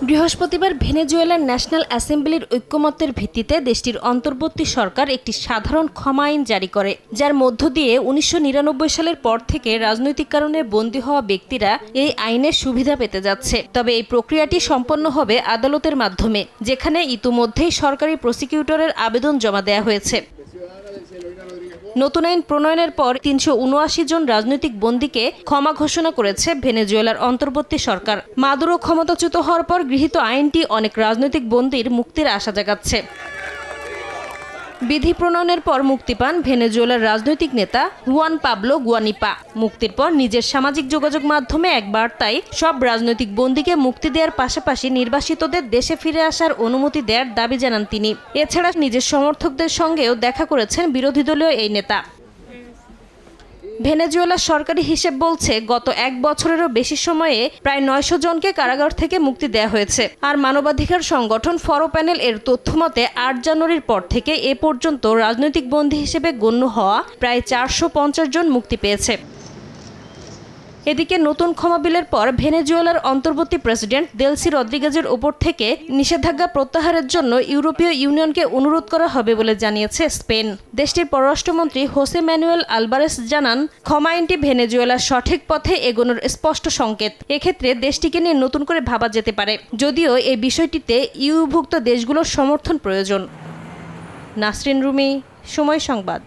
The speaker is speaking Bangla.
বৃহস্পতিবার ভেনেজুয়েলার ন্যাশনাল অ্যাসেম্বলির ঐক্যমত্যের ভিত্তিতে দেশটির অন্তর্বর্তী সরকার একটি সাধারণ ক্ষমা আইন জারি করে, যার মধ্য দিয়ে ১৯৯৯ সালের পর থেকে রাজনৈতিক কারণে বন্দী হওয়া ব্যক্তিরা এই আইনের সুবিধা পেতে যাচ্ছে। তবে এই প্রক্রিয়াটি সম্পন্ন হবে আদালতের মাধ্যমে, যেখানে ইতিমধ্যেই সরকারি প্রসিকিউটরের আবেদন জমা দেওয়া হয়েছে। নতুন আইন প্রণয়নের পর ৩৭৯ জন রাজনৈতিক বন্দীকে ক্ষমা ঘোষণা করেছে ভেনেজুয়েলার অন্তর্বর্তী সরকার। মাদুরো ক্ষমতাচ্যুত হওয়ার পর গৃহীত আইনটি অনেক রাজনৈতিক বন্দীর মুক্তির আশা জাগাচ্ছে। বিধি প্রণয়নের পর মুক্তি পান ভেনেজুয়েলার রাজনৈতিক নেতা হুয়ান পাবলো গুয়ানিপা। মুক্তির পর নিজের সামাজিক যোগাযোগ মাধ্যমে এক বার্তায় সব রাজনৈতিক বন্দীকে মুক্তি দেওয়ার পাশাপাশি নির্বাসিতদের দেশে ফিরে আসার অনুমতি দেওয়ার দাবি জানান তিনি। এছাড়া নিজের সমর্থকদের সঙ্গেও দেখা করেছেন বিরোধী দলীয় এই নেতা। ভেনেজুয়েলার সরকারি হিসেব বলছে, গত এক বছরেরও বেশি সময়ে প্রায় ৯০০ জনকে কারাগার থেকে মুক্তি দেওয়া হয়েছে। আর মানবাধিকার সংগঠন ফরো প্যানেল এর তথ্যমতে ৮ জানুয়ারির পর থেকে এ পর্যন্ত রাজনৈতিক বন্দী হিসেবে গণ্য হওয়া প্রায় ৪৫০ জন মুক্তি পেয়েছে। এদিকে নতুন ক্ষমা বিলের পর ভেনেজুয়েলার অন্তর্বর্তী প্রেসিডেন্ট দেলসি রদ্রিগেজের ওপর থেকে নিষেধাজ্ঞা প্রত্যাহারের জন্য ইউরোপীয় ইউনিয়নকে অনুরোধ করা হবে বলে জানিয়েছে স্পেন। দেশটির পররাষ্ট্রমন্ত্রী হোসে ম্যানুয়েল আলবারেস জানান, ক্ষমা আইনটি ভেনেজুয়েলার সঠিক পথে এগোনোর স্পষ্ট সংকেত। এক্ষেত্রে দেশটিকে নিয়ে নতুন করে ভাবা যেতে পারে, যদিও এই বিষয়টিতে ইউভুক্ত দেশগুলোর সমর্থন প্রয়োজন। নাসরিন রুমি, সময় সংবাদ।